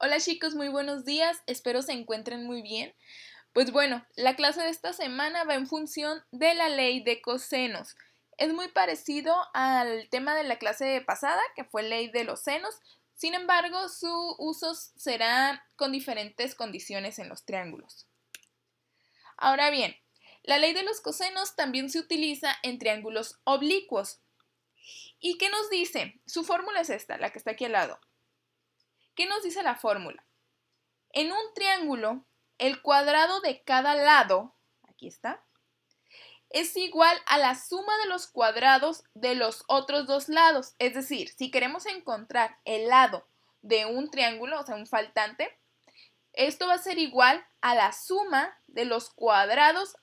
Hola chicos, muy buenos días, espero se encuentren muy bien. Pues bueno, la clase de esta semana va en función de la ley de cosenos. Es muy parecido al tema de la clase pasada, que fue ley de los senos. Sin embargo, su uso será con diferentes condiciones en los triángulos. Ahora bien, la ley de los cosenos también se utiliza en triángulos oblicuos. ¿Y qué nos dice? Su fórmula es esta, la que está aquí al lado. ¿Qué nos dice la fórmula? En un triángulo, el cuadrado de cada lado, aquí está, es igual a la suma de los cuadrados de los otros dos lados. Es decir, si queremos encontrar el lado de un triángulo, o sea, un faltante, esto va a ser igual a la suma de los cuadrados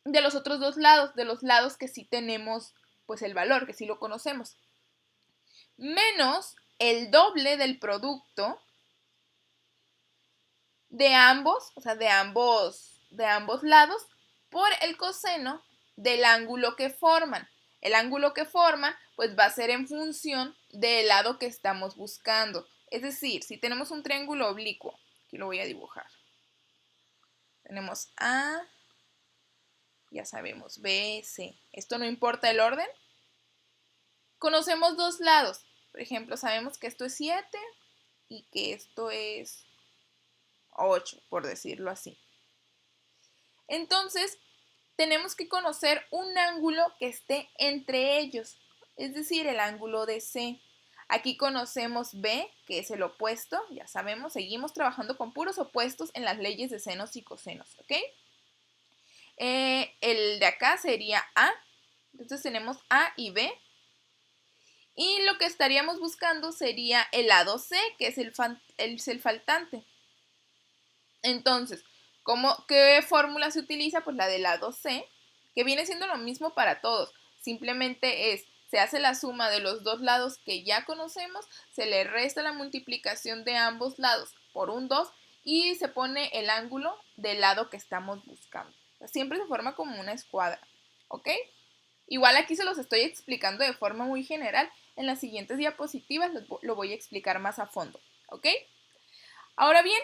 de los otros dos lados, de los lados que sí tenemos pues el valor, que sí lo conocemos, menos el doble del producto de ambos, o sea, de ambos lados, por el coseno del ángulo que forman. El ángulo que forman, pues va a ser en función del lado que estamos buscando. Es decir, si tenemos un triángulo oblicuo, aquí lo voy a dibujar. Tenemos A, ya sabemos, B, C. Esto no importa el orden. Conocemos dos lados. Por ejemplo, sabemos que esto es 7 y que esto es 8, por decirlo así. Entonces, tenemos que conocer un ángulo que esté entre ellos, es decir, el ángulo de C. Aquí conocemos B, que es el opuesto, ya sabemos, seguimos trabajando con puros opuestos en las leyes de senos y cosenos, ¿ok? El de acá sería A, entonces tenemos A y B. Y lo que estaríamos buscando sería el lado C, que es el faltante. Entonces, ¿qué fórmula se utiliza? Pues la del lado C, que viene siendo lo mismo para todos. Simplemente se hace la suma de los dos lados que ya conocemos, se le resta la multiplicación de ambos lados por un 2 y se pone el ángulo del lado que estamos buscando. Siempre se forma como una escuadra, ¿ok? Igual aquí se los estoy explicando de forma muy general. En las siguientes diapositivas lo voy a explicar más a fondo, ¿ok? Ahora bien,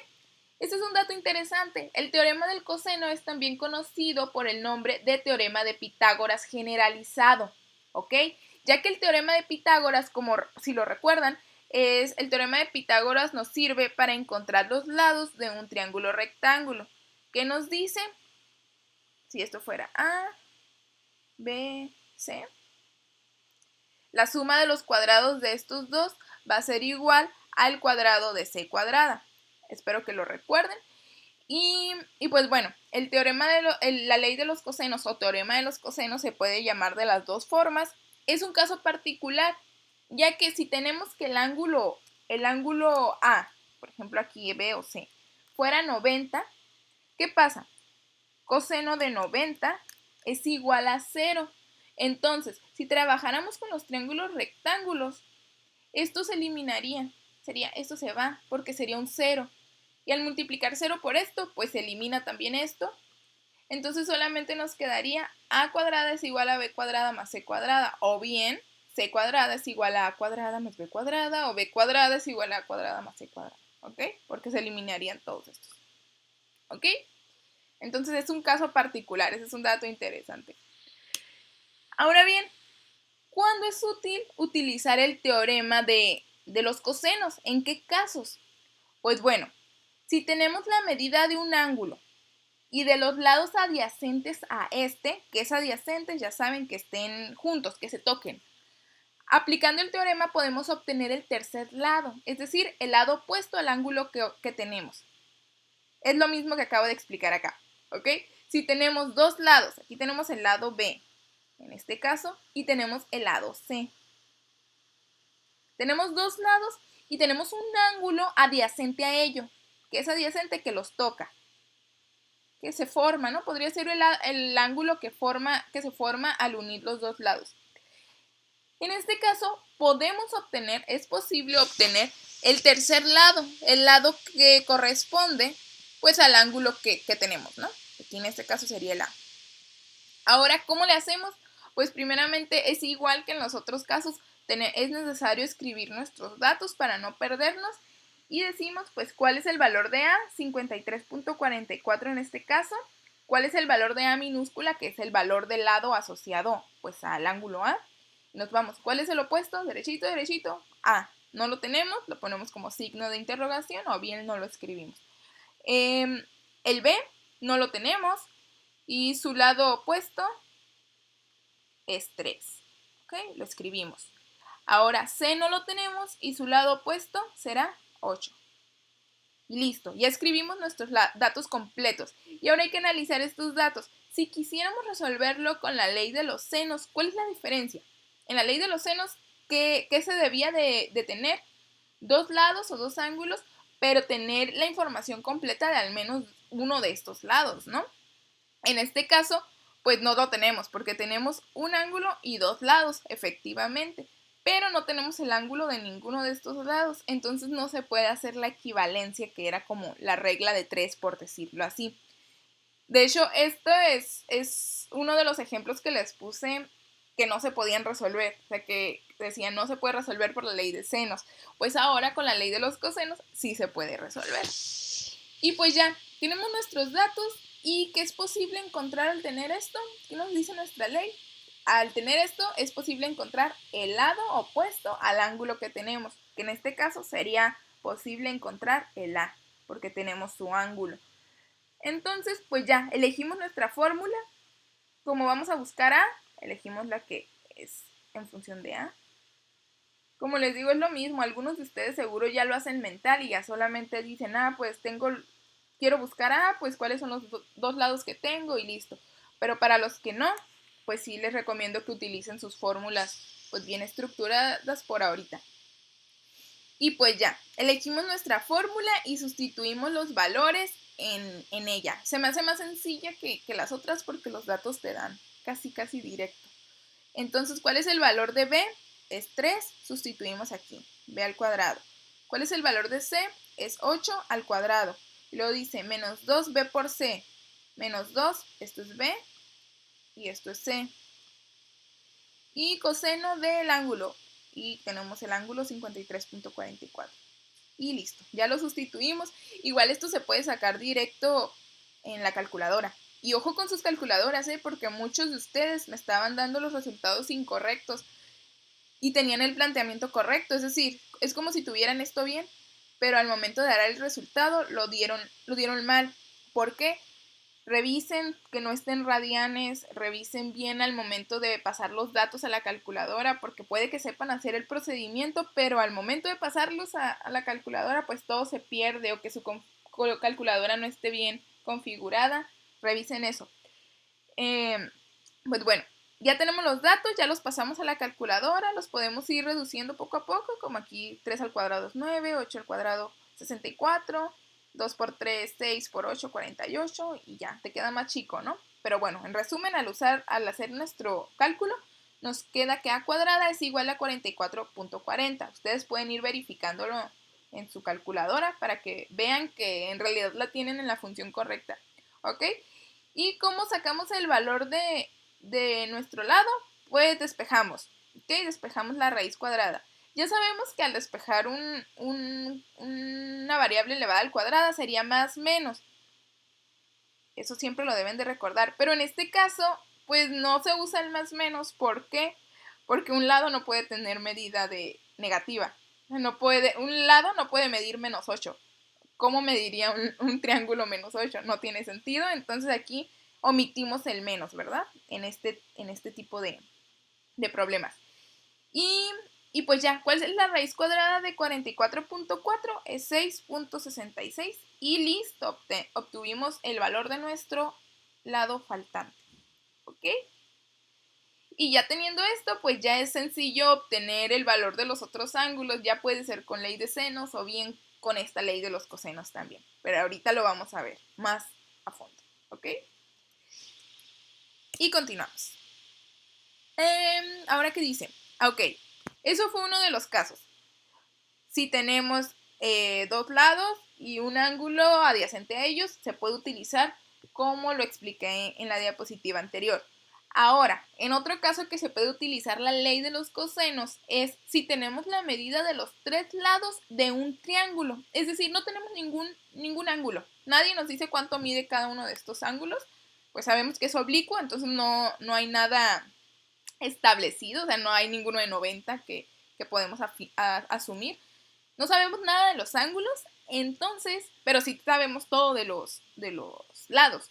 este es un dato interesante. El teorema del coseno es también conocido por el nombre de teorema de Pitágoras generalizado, ¿ok? Ya que el teorema de Pitágoras, como si lo recuerdan, el teorema de Pitágoras nos sirve para encontrar los lados de un triángulo rectángulo. ¿Qué nos dice? Si esto fuera A, B, C. La suma de los cuadrados de estos dos va a ser igual al cuadrado de C cuadrada. Espero que lo recuerden. Y pues bueno, el teorema la ley de los cosenos o teorema de los cosenos se puede llamar de las dos formas. Es un caso particular, ya que si tenemos que el ángulo A, por ejemplo aquí B o C, fuera 90, ¿qué pasa? Coseno de 90 es igual a 0. Entonces, si trabajáramos con los triángulos rectángulos, esto se eliminaría. Esto se va porque sería un 0. Y al multiplicar 0 por esto, pues se elimina también esto. Entonces solamente nos quedaría a cuadrada es igual a b cuadrada más c cuadrada. O bien, c cuadrada es igual a cuadrada más b cuadrada. O b cuadrada es igual a cuadrada más c cuadrada. ¿Ok? Porque se eliminarían todos estos. ¿Ok? Entonces es un caso particular. Ese es un dato interesante. Ahora bien, ¿cuándo es útil utilizar el teorema de los cosenos? ¿En qué casos? Pues bueno, si tenemos la medida de un ángulo y de los lados adyacentes a este, que es adyacentes, ya saben que estén juntos, que se toquen. Aplicando el teorema podemos obtener el tercer lado, es decir, el lado opuesto al ángulo que tenemos. Es lo mismo que acabo de explicar acá, ¿ok? Si tenemos dos lados, aquí tenemos el lado B, en este caso, y tenemos el lado C. Tenemos dos lados y tenemos un ángulo adyacente a ello, que es adyacente que los toca, que se forma, ¿no? Podría ser el ángulo que se forma al unir los dos lados. En este caso, es posible obtener el tercer lado, el lado que corresponde, pues, al ángulo que tenemos, ¿no? Aquí en este caso sería el A. Ahora, ¿cómo le hacemos? Pues primeramente es igual que en los otros casos, es necesario escribir nuestros datos para no perdernos Y decimos, pues, ¿cuál es el valor de A? 53.44 en este caso. ¿Cuál es el valor de A minúscula? Que es el valor del lado asociado, pues, al ángulo A. Nos vamos, ¿cuál es el opuesto? Derechito, derechito, A. No lo tenemos, lo ponemos como signo de interrogación o bien no lo escribimos. El B no lo tenemos y su lado opuesto es 3. ¿Ok? Lo escribimos. Ahora C no lo tenemos y su lado opuesto será 8. Y listo, ya escribimos nuestros datos completos. Y ahora hay que analizar estos datos. Si quisiéramos resolverlo con la ley de los senos, ¿cuál es la diferencia? En la ley de los senos, ¿qué se debía de tener? Dos lados o dos ángulos, pero tener la información completa de al menos uno de estos lados, ¿no? En este caso, pues no lo tenemos, porque tenemos un ángulo y dos lados, efectivamente, pero no tenemos el ángulo de ninguno de estos lados, entonces no se puede hacer la equivalencia que era como la regla de 3, por decirlo así. De hecho, esto es uno de los ejemplos que les puse que no se podían resolver, o sea que decían no se puede resolver por la ley de senos, pues ahora con la ley de los cosenos sí se puede resolver. Y pues ya, tenemos nuestros datos y ¿qué es posible encontrar al tener esto? ¿Qué nos dice nuestra ley? Al tener esto es posible encontrar el lado opuesto al ángulo que tenemos, que en este caso sería posible encontrar el A, porque tenemos su ángulo. Entonces, pues ya, elegimos nuestra fórmula. Como vamos a buscar A, elegimos la que es en función de A. Como les digo, es lo mismo. Algunos de ustedes seguro ya lo hacen mental y ya solamente dicen, pues quiero buscar A, pues cuáles son los dos lados que tengo y listo. Pero para los que no, pues sí les recomiendo que utilicen sus fórmulas pues bien estructuradas por ahorita. Y pues ya, elegimos nuestra fórmula y sustituimos los valores en ella. Se me hace más sencilla que las otras porque los datos te dan casi directo. Entonces, ¿cuál es el valor de B? Es 3, sustituimos aquí, B al cuadrado. ¿Cuál es el valor de C? Es 8 al cuadrado. Y luego dice menos 2B por C. Menos 2, esto es B y esto es C. Y coseno del ángulo. Y tenemos el ángulo 53.44. Y listo, ya lo sustituimos. Igual esto se puede sacar directo en la calculadora. Y ojo con sus calculadoras, porque muchos de ustedes me estaban dando los resultados incorrectos y tenían el planteamiento correcto. Es decir, es como si tuvieran esto bien, pero al momento de dar el resultado lo dieron mal. ¿Por qué? Revisen que no estén radianes, revisen bien al momento de pasar los datos a la calculadora, porque puede que sepan hacer el procedimiento, pero al momento de pasarlos a la calculadora, pues todo se pierde o que su calculadora no esté bien configurada. Revisen eso. Pues bueno, ya tenemos los datos, ya los pasamos a la calculadora, los podemos ir reduciendo poco a poco, como aquí 3 al cuadrado es 9, 8 al cuadrado 64, 2 por 3, 6 por 8, 48 y ya, te queda más chico, ¿no? Pero bueno, en resumen, al hacer nuestro cálculo, nos queda que A cuadrada es igual a 44.40. Ustedes pueden ir verificándolo en su calculadora para que vean que en realidad la tienen en la función correcta, ¿ok? ¿Y cómo sacamos el valor de nuestro lado? Pues despejamos, ¿ok? Despejamos la raíz cuadrada. Ya sabemos que al despejar una variable elevada al cuadrado sería más menos. Eso siempre lo deben de recordar. Pero en este caso, pues no se usa el más menos. ¿Por qué? Porque un lado no puede tener medida de negativa. Un lado no puede medir menos 8. ¿Cómo mediría un triángulo menos 8? No tiene sentido. Entonces aquí omitimos el menos, ¿verdad? En este tipo de problemas. Y pues ya, ¿cuál es la raíz cuadrada de 44.4? Es 6.66 y listo, obtuvimos el valor de nuestro lado faltante. ¿Ok? Y ya teniendo esto, pues ya es sencillo obtener el valor de los otros ángulos. Ya puede ser con ley de senos o bien con esta ley de los cosenos también. Pero ahorita lo vamos a ver más a fondo. ¿Ok? Y continuamos. Ahora, ¿qué dice? Ok, eso fue uno de los casos. Si tenemos dos lados y un ángulo adyacente a ellos, se puede utilizar como lo expliqué en la diapositiva anterior. Ahora, en otro caso que se puede utilizar la ley de los cosenos es si tenemos la medida de los 3 lados de un triángulo. Es decir, no tenemos ningún ángulo. Nadie nos dice cuánto mide cada uno de estos ángulos. Pues sabemos que es oblicuo, entonces no hay nada establecido, o sea, no hay ninguno de 90 que podemos asumir. No sabemos nada de los ángulos, entonces, pero sí sabemos todo de los lados.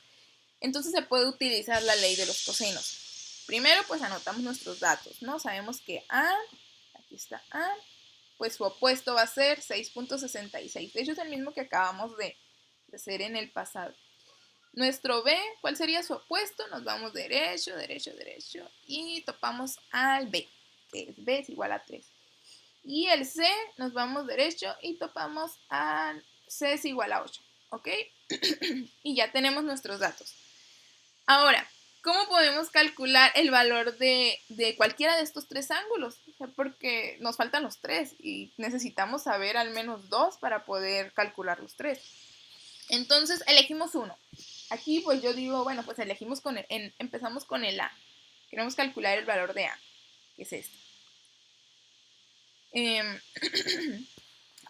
Entonces se puede utilizar la ley de los cosenos. Primero, pues anotamos nuestros datos, ¿no? Sabemos que A, aquí está A, pues su opuesto va a ser 6.66. De hecho, es el mismo que acabamos de hacer en el pasado. Nuestro B, ¿cuál sería su opuesto? Nos vamos derecho, derecho, derecho y topamos al B, que es B es igual a 3. Y el C, nos vamos derecho y topamos al C es igual a 8, ¿ok? Y ya tenemos nuestros datos. Ahora, ¿cómo podemos calcular el valor de cualquiera de estos 3 ángulos? O sea, porque nos faltan los 3 y necesitamos saber al menos 2 para poder calcular los 3. Entonces, elegimos uno. Aquí, pues yo digo, bueno, pues elegimos empezamos con el A. Queremos calcular el valor de A, que es este.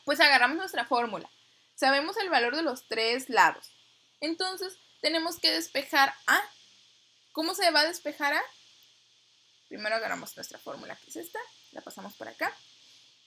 Pues agarramos nuestra fórmula. Sabemos el valor de los 3 lados. Entonces, tenemos que despejar A. ¿Cómo se va a despejar A? Primero agarramos nuestra fórmula, que es esta, la pasamos por acá.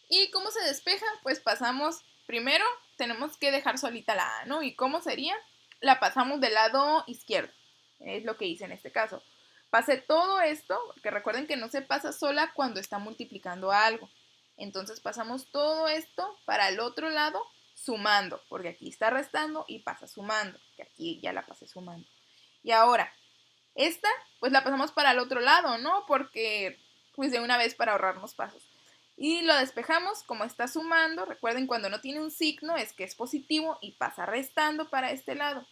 ¿Y cómo se despeja? Pues pasamos, primero tenemos que dejar solita la A, ¿no? ¿Y cómo sería? La pasamos del lado izquierdo, es lo que hice en este caso. Pasé todo esto, porque recuerden que no se pasa sola cuando está multiplicando algo. Entonces pasamos todo esto para el otro lado sumando, porque aquí está restando y pasa sumando, que aquí ya la pasé sumando. Y ahora, esta, pues la pasamos para el otro lado, ¿no? Porque, pues de una vez para ahorrarnos pasos. Y lo despejamos como está sumando. Recuerden, cuando no tiene un signo es que es positivo y pasa restando para este lado.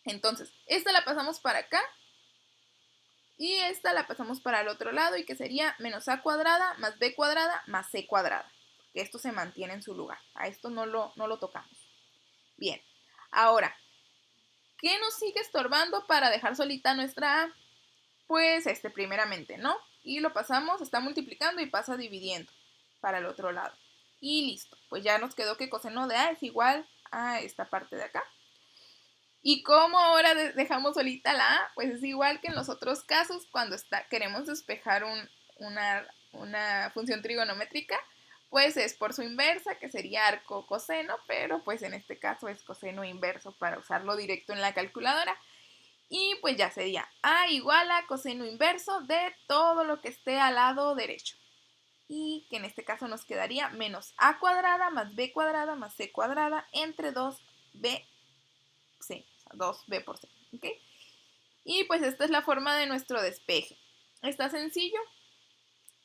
Entonces, esta la pasamos para acá. Y esta la pasamos para el otro lado y que sería menos a cuadrada más b cuadrada más c cuadrada. Que esto se mantiene en su lugar. A esto no lo tocamos. Bien, ahora, ¿qué nos sigue estorbando para dejar solita nuestra A? Pues primeramente, ¿no? Y lo pasamos, está multiplicando y pasa dividiendo para el otro lado. Y listo, pues ya nos quedó que coseno de A es igual a esta parte de acá. ¿Y cómo ahora dejamos solita la A? Pues es igual que en los otros casos cuando queremos despejar una función trigonométrica, pues es por su inversa, que sería arco coseno, pero pues en este caso es coseno inverso para usarlo directo en la calculadora. Y pues ya sería A igual a coseno inverso de todo lo que esté al lado derecho. Y que en este caso nos quedaría menos A cuadrada más B cuadrada más C cuadrada entre 2BC. 2b por c, ¿ok? Y pues esta es la forma de nuestro despeje. Está sencillo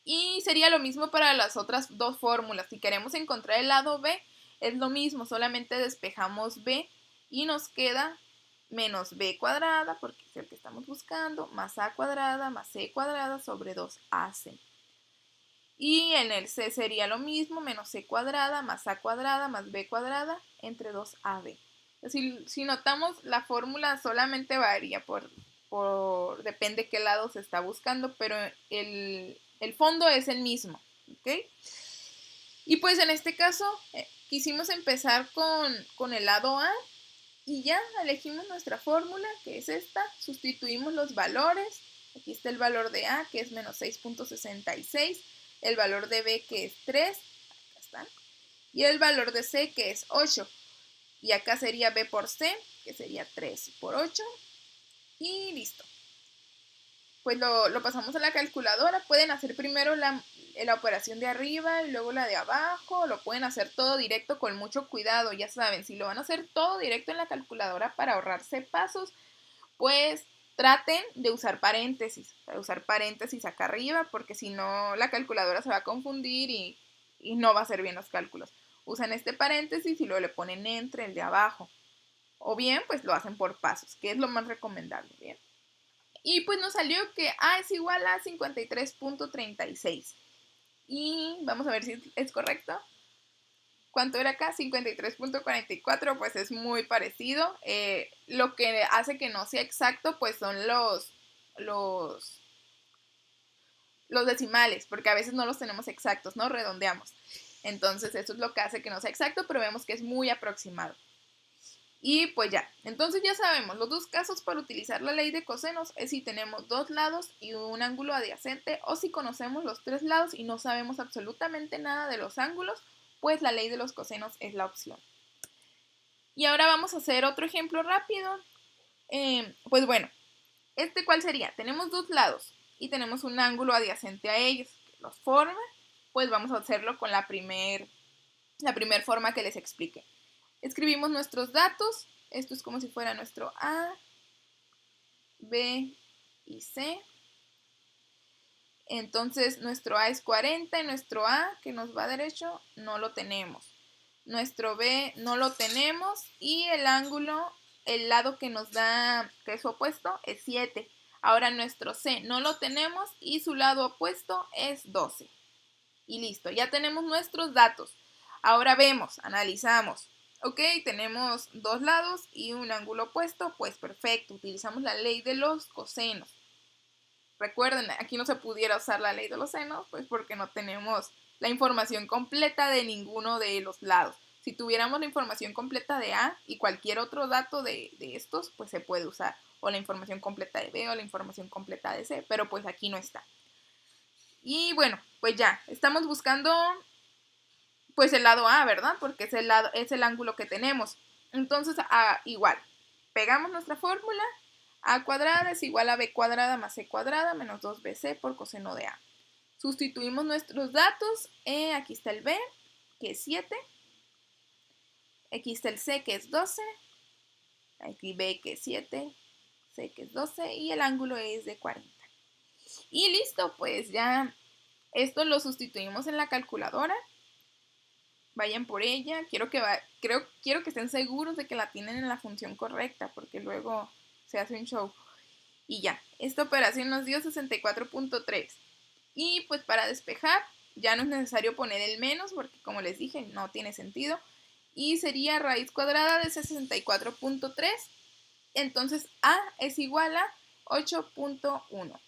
y sería lo mismo para las otras dos fórmulas. Si queremos encontrar el lado b, es lo mismo, solamente despejamos b y nos queda menos b cuadrada, porque es el que estamos buscando, más a cuadrada más c cuadrada sobre 2ac. Y en el c sería lo mismo, menos c cuadrada más a cuadrada más b cuadrada entre 2ab. Si notamos, la fórmula solamente varía depende qué lado se está buscando, pero el fondo es el mismo, ¿ok? Y pues en este caso quisimos empezar con el lado A y ya elegimos nuestra fórmula, que es esta, sustituimos los valores, aquí está el valor de A, que es menos 6.66, el valor de B, que es 3, acá está, y el valor de C, que es 8. Y acá sería B por C, que sería 3 por 8. Y listo. Pues lo pasamos a la calculadora. Pueden hacer primero la operación de arriba y luego la de abajo. Lo pueden hacer todo directo con mucho cuidado. Ya saben, si lo van a hacer todo directo en la calculadora para ahorrarse pasos, pues traten de usar paréntesis. Usar paréntesis acá arriba, porque si no la calculadora se va a confundir y no va a hacer bien los cálculos. Usan este paréntesis y luego le ponen entre el de abajo. O bien, pues lo hacen por pasos, que es lo más recomendable, ¿bien? Y pues nos salió que A es igual a 53.36. Y vamos a ver si es correcto. ¿Cuánto era acá? 53.44, pues es muy parecido. Lo que hace que no sea exacto, pues son los los decimales, porque a veces no los tenemos exactos, ¿no? Redondeamos. Entonces eso es lo que hace que no sea exacto, pero vemos que es muy aproximado. Y pues ya, entonces ya sabemos, los dos casos para utilizar la ley de cosenos es si tenemos dos lados y un ángulo adyacente, o si conocemos los tres lados y no sabemos absolutamente nada de los ángulos, pues la ley de los cosenos es la opción. Y ahora vamos a hacer otro ejemplo rápido. Pues bueno, ¿cuál sería? Tenemos dos lados y tenemos un ángulo adyacente a ellos que los forma, pues vamos a hacerlo con la primer forma que les expliqué. Escribimos nuestros datos, esto es como si fuera nuestro A, B y C. Entonces nuestro A es 40 y nuestro A, que nos va derecho, no lo tenemos. Nuestro B no lo tenemos y el ángulo, el lado que nos da, que es opuesto, es 7. Ahora nuestro C no lo tenemos y su lado opuesto es 12. Y listo, ya tenemos nuestros datos. Ahora vemos, analizamos. Ok, tenemos dos lados y un ángulo opuesto, pues perfecto, utilizamos la ley de los cosenos. Recuerden, aquí no se pudiera usar la ley de los senos, pues porque no tenemos la información completa de ninguno de los lados. Si tuviéramos la información completa de A y cualquier otro dato de estos, pues se puede usar. O la información completa de B o la información completa de C, pero pues aquí no está. Y bueno, pues ya, estamos buscando pues el lado A, ¿verdad? Porque es el ángulo que tenemos. Entonces, igual, pegamos nuestra fórmula. A cuadrada es igual a B cuadrada más C cuadrada menos 2BC por coseno de A. Sustituimos nuestros datos. Aquí está el B, que es 7. Aquí está el C, que es 12. Aquí B, que es 7. C, que es 12. Y el ángulo es de 40. Y listo, pues ya esto lo sustituimos en la calculadora. Vayan por ella. Quiero que estén seguros de que la tienen en la función correcta, porque luego se hace un show. Y ya, esta operación nos dio 64.3. Y pues para despejar ya no es necesario poner el menos, porque como les dije, no tiene sentido. Y sería raíz cuadrada de 64.3. Entonces A es igual a 8.1.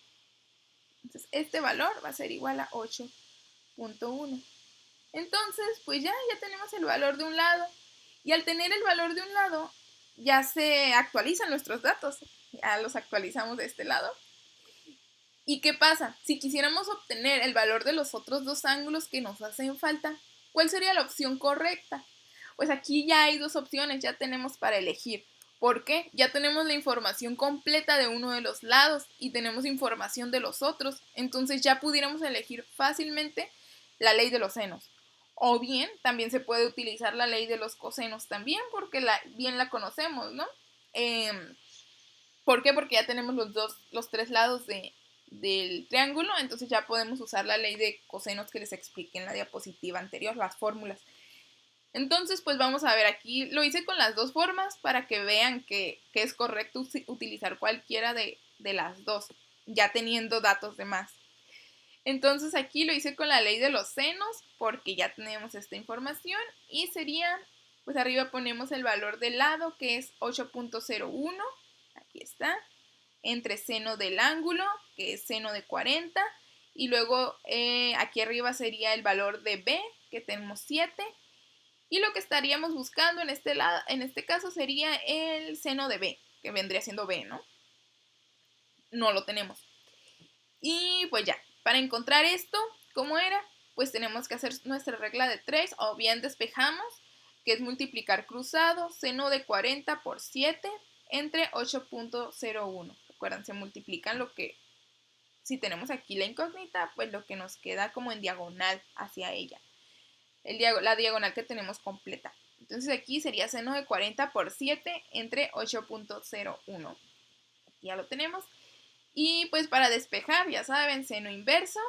Entonces este valor va a ser igual a 8.1. Entonces, pues ya tenemos el valor de un lado. Y al tener el valor de un lado, ya se actualizan nuestros datos. Ya los actualizamos de este lado. ¿Y qué pasa? Si quisiéramos obtener el valor de los otros dos ángulos que nos hacen falta, ¿cuál sería la opción correcta? Pues aquí ya hay dos opciones, ya tenemos para elegir. ¿Por qué? Ya tenemos la información completa de uno de los lados y tenemos información de los otros. Entonces ya pudiéramos elegir fácilmente la ley de los senos. O bien, también se puede utilizar la ley de los cosenos también, porque bien la conocemos, ¿no? ¿Por qué? Porque ya tenemos los tres lados del triángulo, entonces ya podemos usar la ley de cosenos que les expliqué en la diapositiva anterior, las fórmulas. Entonces, pues vamos a ver, aquí lo hice con las dos formas para que vean que es correcto utilizar cualquiera de las dos, ya teniendo datos de más. Entonces aquí lo hice con la ley de los senos porque ya tenemos esta información y sería, pues arriba ponemos el valor del lado que es 8.01, aquí está, entre seno del ángulo que es seno de 40 y luego aquí arriba sería el valor de B que tenemos 7 y lo que estaríamos buscando en este caso sería el seno de B, que vendría siendo B, ¿no? No lo tenemos. Y pues ya, para encontrar esto, ¿cómo era? Pues tenemos que hacer nuestra regla de 3 o bien despejamos, que es multiplicar cruzado, seno de 40 por 7 entre 8.01. Recuerden, se multiplican lo que, si tenemos aquí la incógnita, pues lo que nos queda como en diagonal hacia ella. La diagonal que tenemos completa. Entonces aquí sería seno de 40 por 7 entre 8.01. Ya lo tenemos. Y pues para despejar, ya saben, seno inverso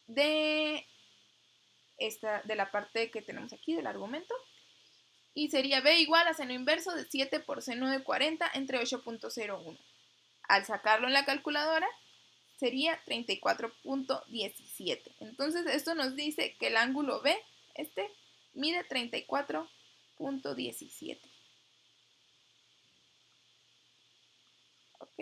de la parte que tenemos aquí del argumento. Y sería B igual a seno inverso de 7 por seno de 40 entre 8.01. Al sacarlo en la calculadora, sería 34.17. Entonces esto nos dice que el ángulo B, mide 34.17. ¿Ok?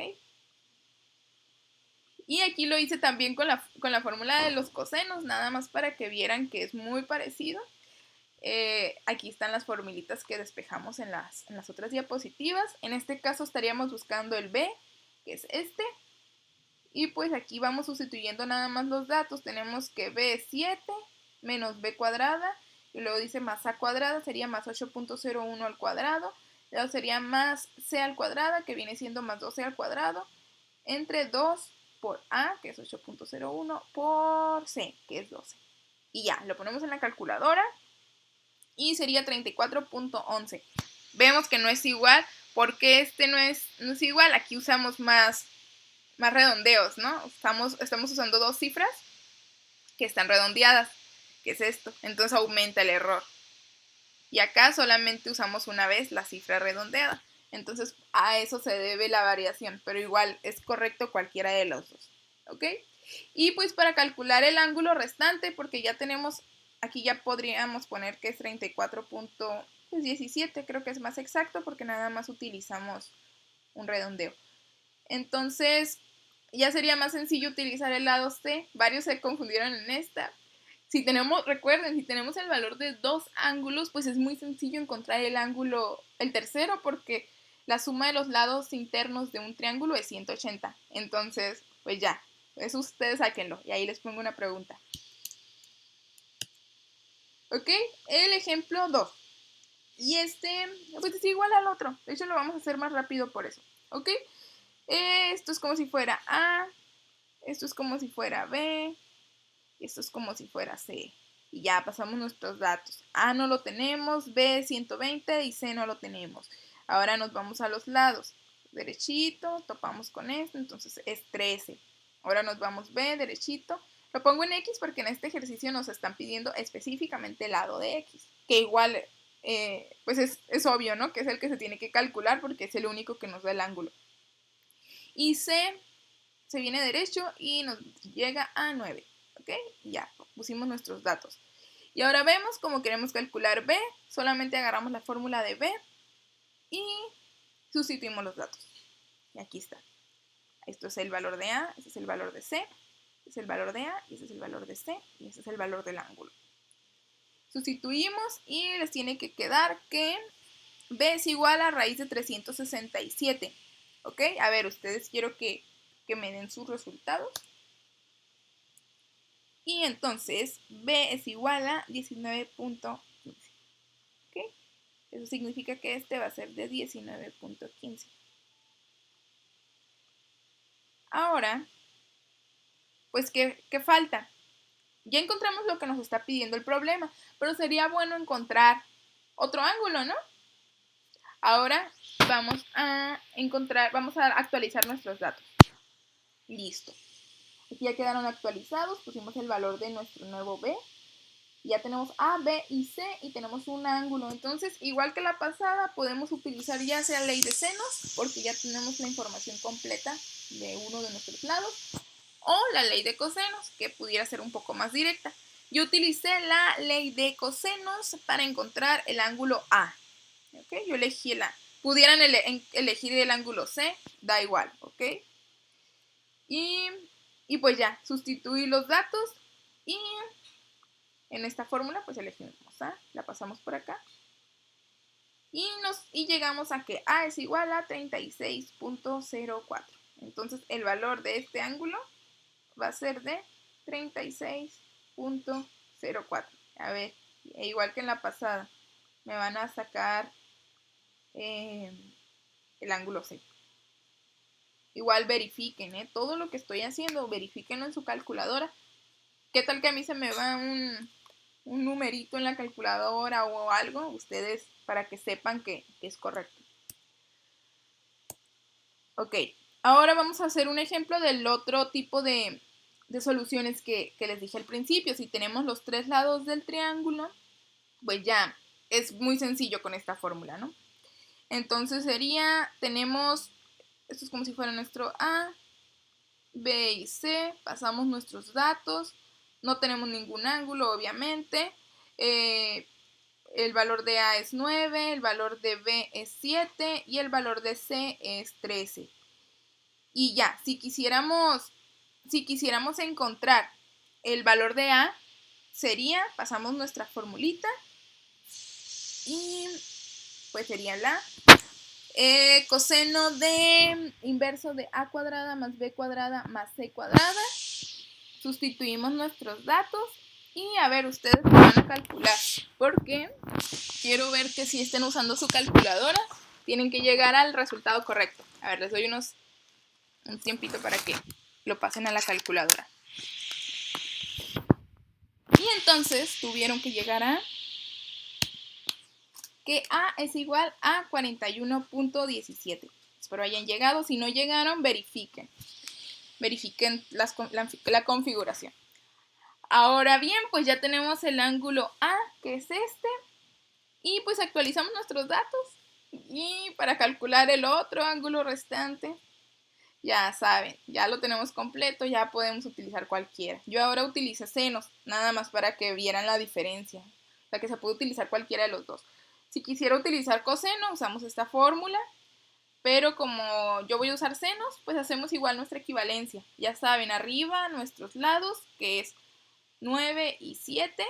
Y aquí lo hice también con la fórmula de los cosenos, nada más para que vieran que es muy parecido. Aquí están las formulitas que despejamos en las otras diapositivas. En este caso estaríamos buscando el b, que es este. Y pues aquí vamos sustituyendo nada más los datos. Tenemos que b es 7 menos b cuadrada. Y luego dice más a cuadrada, sería más 8.01 al cuadrado. Luego sería más c al cuadrado, que viene siendo más 12 al cuadrado. Entre 2 por a, que es 8.01, por c, que es 12. Y ya, lo ponemos en la calculadora. Y sería 34.11. Vemos que no es igual. Porque este no es igual. Aquí usamos más redondeos, ¿no? Estamos usando dos cifras que están redondeadas, que es esto. Entonces aumenta el error. Y acá solamente usamos una vez la cifra redondeada. Entonces a eso se debe la variación, pero igual es correcto cualquiera de los dos. ¿Ok? Y pues para calcular el ángulo restante, porque ya tenemos, aquí ya podríamos poner que es 34.17, creo que es más exacto porque nada más utilizamos un redondeo. Entonces ya sería más sencillo utilizar el lado C. Varios se confundieron en esta. Recuerden, si tenemos el valor de dos ángulos, pues es muy sencillo encontrar el ángulo, el tercero, porque la suma de los lados internos de un triángulo es 180. Entonces, pues ya, eso ustedes sáquenlo. Y ahí les pongo una pregunta. ¿Ok? El ejemplo 2. Y pues es igual al otro. De hecho, lo vamos a hacer más rápido por eso. ¿Ok? Esto es como si fuera A, esto es como si fuera B, y esto es como si fuera C. Y ya pasamos nuestros datos. A no lo tenemos, B 120 y C no lo tenemos. Ahora nos vamos a los lados. Derechito, topamos con esto, entonces es 13. Ahora nos vamos B, derechito. Lo pongo en X porque en este ejercicio nos están pidiendo específicamente el lado de X. Que igual, pues es obvio, ¿no? Que es el que se tiene que calcular porque es el único que nos da el ángulo. Y C se viene derecho y nos llega a 9. ¿Ok? Ya, pusimos nuestros datos. Y ahora vemos cómo queremos calcular B. Solamente agarramos la fórmula de B y sustituimos los datos. Y aquí está. Esto es el valor de A, este es el valor de C, este es el valor de A, y este es el valor de C, y este es el valor del ángulo. Sustituimos y les tiene que quedar que B es igual a raíz de 367. ¿Ok? A ver, ustedes quiero que me den sus resultados. Y entonces B es igual a 19.15. ¿Ok? Eso significa que este va a ser de 19.15. Ahora, pues, ¿qué falta? Ya encontramos lo que nos está pidiendo el problema, pero sería bueno encontrar otro ángulo, ¿no? Ahora vamos a actualizar nuestros datos. Listo. Aquí ya quedaron actualizados, pusimos el valor de nuestro nuevo B. Ya tenemos A, B y C y tenemos un ángulo. Entonces, igual que la pasada, podemos utilizar ya sea ley de senos, porque ya tenemos la información completa de uno de nuestros lados, o la ley de cosenos, que pudiera ser un poco más directa. Yo utilicé la ley de cosenos para encontrar el ángulo A. ¿Okay? Yo elegí pudieran elegir el ángulo C, da igual, ¿ok? Y pues ya, sustituí los datos y en esta fórmula pues elegimos A, la pasamos por acá. Y llegamos a que A es igual a 36.04. Entonces el valor de este ángulo va a ser de 36.04. A ver, igual que en la pasada, me van a sacar el ángulo C. Igual verifiquen, todo lo que estoy haciendo, verifíquenlo en su calculadora. ¿Qué tal que a mí se me va un numerito en la calculadora o algo? Ustedes, para que sepan que es correcto. Ok, ahora vamos a hacer un ejemplo del otro tipo de soluciones que les dije al principio. Si tenemos los tres lados del triángulo, pues ya es muy sencillo con esta fórmula, ¿no? Entonces tenemos, esto es como si fuera nuestro A, B y C, pasamos nuestros datos, no tenemos ningún ángulo, obviamente. El valor de A es 9, el valor de B es 7 y el valor de C es 13. Y ya, si quisiéramos si quisiéramos encontrar el valor de A, sería, pasamos nuestra formulita y pues sería la coseno de inverso de A cuadrada más B cuadrada más C cuadrada. Sustituimos nuestros datos y a ver, ustedes van a calcular, porque quiero ver que si estén usando su calculadora, tienen que llegar al resultado correcto. A ver, les doy un tiempito para que lo pasen a la calculadora. Y entonces tuvieron que llegar a que A es igual a 41.17. Espero hayan llegado. Si no llegaron, verifiquen. Verifiquen la configuración. Ahora bien, pues ya tenemos el ángulo A, que es este. Y pues actualizamos nuestros datos. Y para calcular el otro ángulo restante, ya saben, ya lo tenemos completo, ya podemos utilizar cualquiera. Yo ahora utilicé senos, nada más para que vieran la diferencia. O sea que se puede utilizar cualquiera de los dos. Si quisiera utilizar coseno, usamos esta fórmula. Pero como yo voy a usar senos, pues hacemos igual nuestra equivalencia. Ya saben, arriba nuestros lados, que es 9 y 7.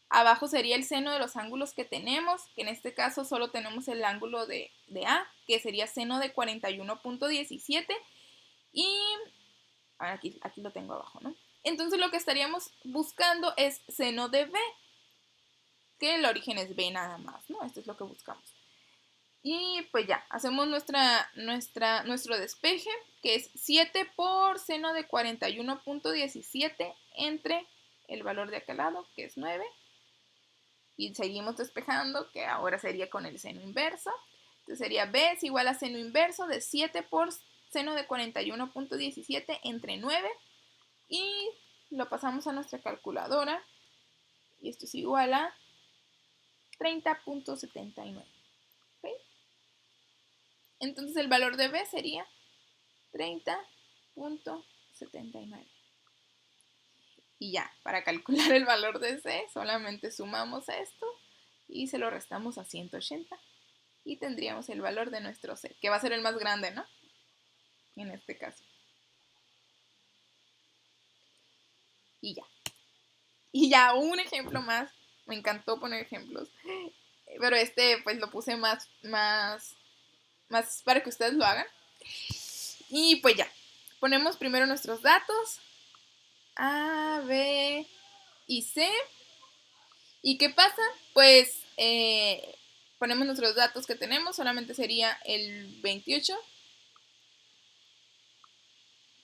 Abajo sería el seno de los ángulos que tenemos, que en este caso solo tenemos el ángulo de A, que sería seno de 41.17. Y aquí lo tengo abajo, ¿no? Entonces lo que estaríamos buscando es seno de B, que el origen es B nada más, ¿no? Esto es lo que buscamos. Y pues ya, hacemos nuestro despeje, que es 7 por seno de 41.17 entre el valor de aquel lado, que es 9. Y seguimos despejando, que ahora sería con el seno inverso. Entonces sería B es igual a seno inverso de 7 por seno de 41.17 entre 9. Y lo pasamos a nuestra calculadora. Y esto es igual a 30.79. ¿Okay? Entonces el valor de B sería 30.79. Y ya, para calcular el valor de C, solamente sumamos esto y se lo restamos a 180. Y tendríamos el valor de nuestro C, que va a ser el más grande, ¿no? En este caso. Y ya. Y ya, un ejemplo más. Me encantó poner ejemplos. Pero este, pues lo puse más para que ustedes lo hagan. Y pues ya. Ponemos primero nuestros datos. A, B y C. ¿Y qué pasa? Pues ponemos nuestros datos que tenemos. Solamente sería el 28,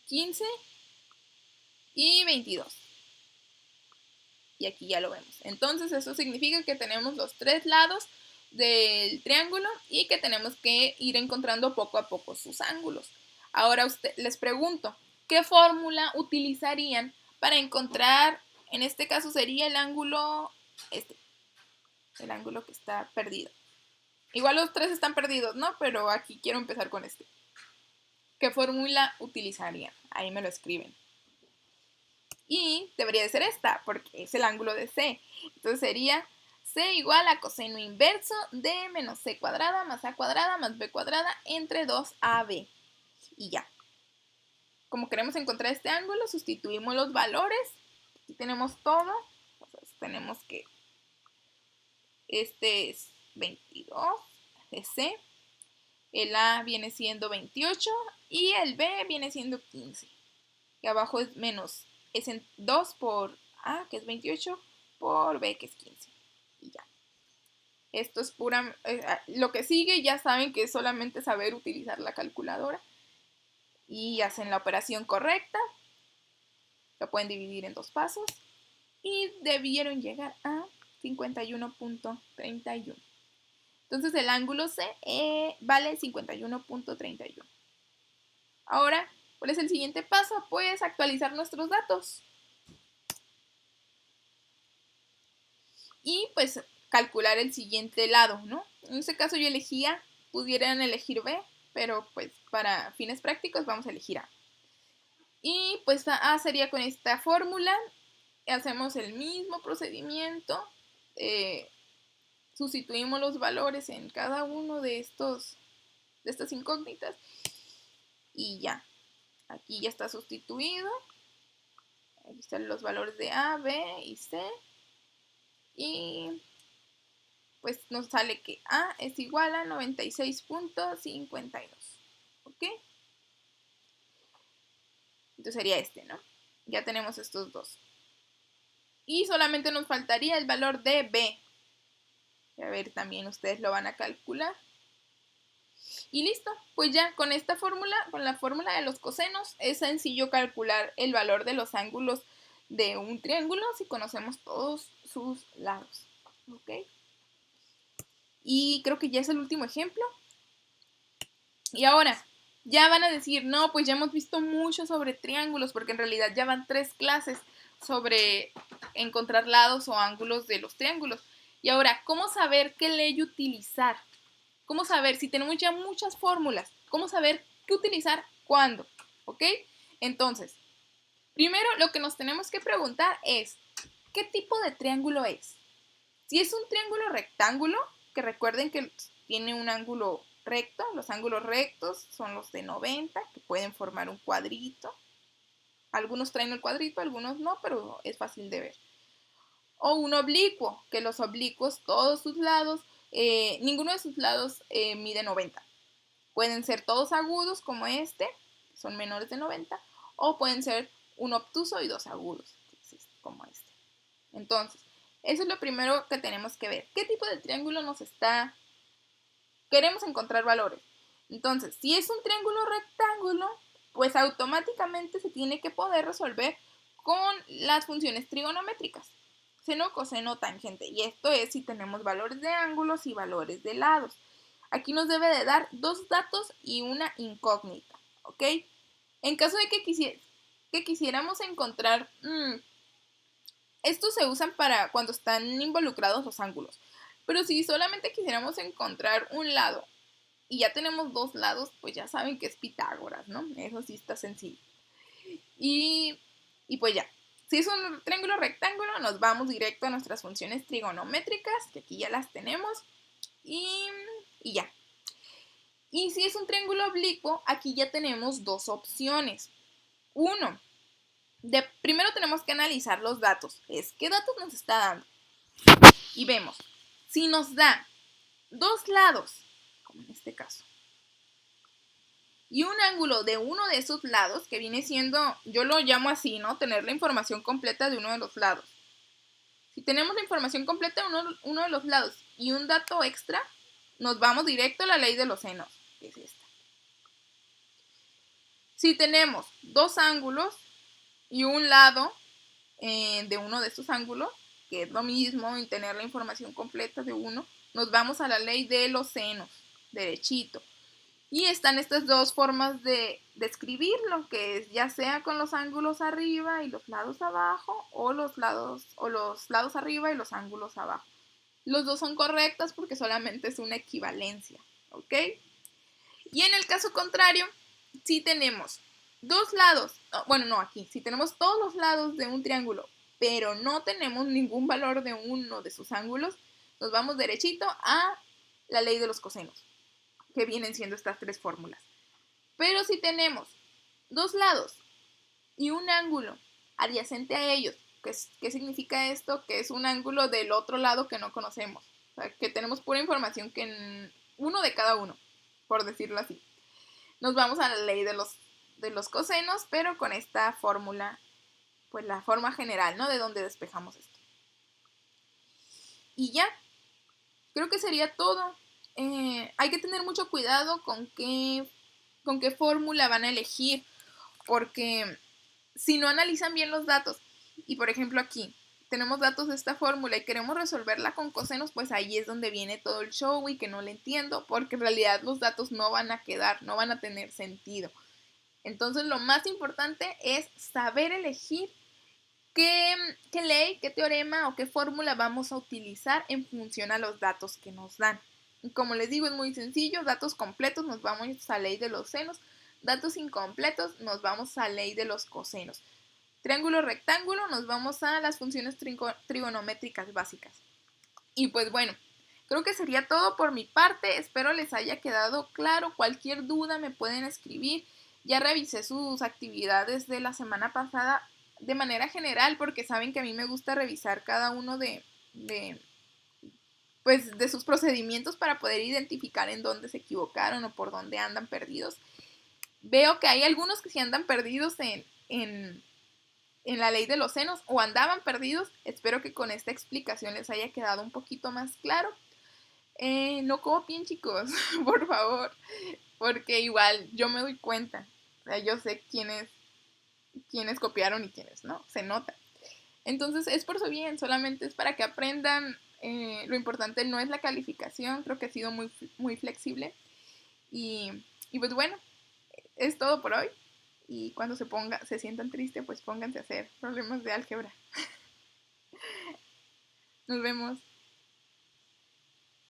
15 y 22. Y aquí ya lo vemos. Entonces eso significa que tenemos los tres lados del triángulo y que tenemos que ir encontrando poco a poco sus ángulos. Ahora les pregunto, ¿qué fórmula utilizarían para encontrar, en este caso sería el ángulo, el ángulo que está perdido? Igual los tres están perdidos, ¿no? Pero aquí quiero empezar con este. ¿Qué fórmula utilizarían? Ahí me lo escriben. Y debería de ser esta, porque es el ángulo de C. Entonces sería C igual a coseno inverso de menos C cuadrada más A cuadrada más B cuadrada entre 2AB. Y ya. Como queremos encontrar este ángulo, sustituimos los valores. Aquí tenemos todo. Entonces tenemos que este es 22 de C. El A viene siendo 28 y el B viene siendo 15. Y abajo es menos, es en 2 por A, que es 28, por B, que es 15. Y ya. Esto es pura... lo que sigue ya saben que es solamente saber utilizar la calculadora. Y hacen la operación correcta. Lo pueden dividir en dos pasos. Y debieron llegar a 51.31. Entonces el ángulo C vale 51.31. Ahora, ¿cuál es el siguiente paso? Pues actualizar nuestros datos. Y pues calcular el siguiente lado, ¿no? En este caso yo elegía, pudieran elegir B, pero pues para fines prácticos vamos a elegir A. Y pues A sería con esta fórmula. Hacemos el mismo procedimiento. Sustituimos los valores en cada uno de estas incógnitas. Y ya. Aquí ya está sustituido. Aquí están los valores de A, B y C. Y pues nos sale que A es igual a 96.52. ¿Ok? Entonces sería este, ¿no? Ya tenemos estos dos. Y solamente nos faltaría el valor de B. A ver, también ustedes lo van a calcular. Y listo, pues ya con esta fórmula, con la fórmula de los cosenos, es sencillo calcular el valor de los ángulos de un triángulo si conocemos todos sus lados. ¿Ok? Y creo que ya es el último ejemplo. Y ahora, ya van a decir, no, pues ya hemos visto mucho sobre triángulos, porque en realidad ya van 3 clases sobre encontrar lados o ángulos de los triángulos. Y ahora, ¿cómo saber qué ley utilizar? ¿Cómo saber si tenemos ya muchas fórmulas? ¿Cómo saber qué utilizar cuándo? ¿Ok? Entonces, primero lo que nos tenemos que preguntar es, ¿qué tipo de triángulo es? Si es un triángulo rectángulo, que recuerden que tiene un ángulo recto, los ángulos rectos son los de 90, que pueden formar un cuadrito. Algunos traen el cuadrito, algunos no, pero es fácil de ver. O un oblicuo, que los oblicuos, todos sus lados, ninguno de sus lados mide 90. Pueden ser todos agudos como este, son menores de 90, o pueden ser un obtuso y 2 agudos, como este. Entonces, eso es lo primero que tenemos que ver. ¿Qué tipo de triángulo nos está? Queremos encontrar valores. Entonces, si es un triángulo rectángulo, pues automáticamente se tiene que poder resolver con las funciones trigonométricas. Seno, coseno, tangente. Y esto es si tenemos valores de ángulos y valores de lados. Aquí nos debe de dar 2 datos y una incógnita. ¿Ok? En caso de que quisiéramos encontrar... estos se usan para cuando están involucrados los ángulos. Pero si solamente quisiéramos encontrar un lado y ya tenemos 2 lados, pues ya saben que es Pitágoras, ¿no? Eso sí está sencillo. Y pues ya. Si es un triángulo rectángulo, nos vamos directo a nuestras funciones trigonométricas, que aquí ya las tenemos. Y ya. Y si es un triángulo oblicuo, aquí ya tenemos 2 opciones. Uno, primero tenemos que analizar los datos. ¿Qué datos nos está dando? Y vemos, si nos da 2 lados, como en este caso, y un ángulo de uno de esos lados, que viene siendo, yo lo llamo así, ¿no? Tener la información completa de uno de los lados. Si tenemos la información completa de uno de los lados y un dato extra, nos vamos directo a la ley de los senos, que es esta. Si tenemos 2 ángulos y un lado de uno de estos ángulos, que es lo mismo en tener la información completa de uno, nos vamos a la ley de los senos, derechito. Y están estas 2 formas de escribirlo, que es ya sea con los ángulos arriba y los lados abajo, o los lados arriba y los ángulos abajo. Los 2 son correctos porque solamente es una equivalencia, ¿ok? Y en el caso contrario, si tenemos 2 lados, bueno, no aquí, si tenemos todos los lados de un triángulo, pero no tenemos ningún valor de uno de sus ángulos, nos vamos derechito a la ley de los cosenos, que vienen siendo estas 3 fórmulas. Pero si tenemos 2 lados y un ángulo adyacente a ellos, ¿qué significa esto? Que es un ángulo del otro lado que no conocemos. O sea, que tenemos pura información que uno de cada uno, por decirlo así. Nos vamos a la ley de los cosenos, pero con esta fórmula, pues la forma general, ¿no? De donde despejamos esto. Y ya, creo que sería todo. Hay que tener mucho cuidado con qué fórmula van a elegir, porque si no analizan bien los datos, y por ejemplo aquí tenemos datos de esta fórmula y queremos resolverla con cosenos, pues ahí es donde viene todo el show y que no le entiendo, porque en realidad los datos no van a quedar, no van a tener sentido. Entonces lo más importante es saber elegir qué ley, qué teorema o qué fórmula vamos a utilizar en función a los datos que nos dan. Como les digo, es muy sencillo. Datos completos nos vamos a la ley de los senos. Datos incompletos nos vamos a la ley de los cosenos. Triángulo rectángulo nos vamos a las funciones trigonométricas básicas. Y pues bueno, creo que sería todo por mi parte. Espero les haya quedado claro. Cualquier duda me pueden escribir. Ya revisé sus actividades de la semana pasada de manera general, porque saben que a mí me gusta revisar cada uno pues, de sus procedimientos para poder identificar en dónde se equivocaron o por dónde andan perdidos. Veo que hay algunos que sí andan perdidos en la ley de los senos o andaban perdidos. Espero que con esta explicación les haya quedado un poquito más claro. No copien, chicos, por favor, porque igual yo me doy cuenta. O sea, yo sé quiénes copiaron y quiénes no, se nota. Entonces es por su bien, solamente es para que aprendan. Lo importante no es la calificación, creo que ha sido muy flexible. Y pues bueno, es todo por hoy. Y cuando se sientan tristes, pues pónganse a hacer problemas de álgebra. Nos vemos.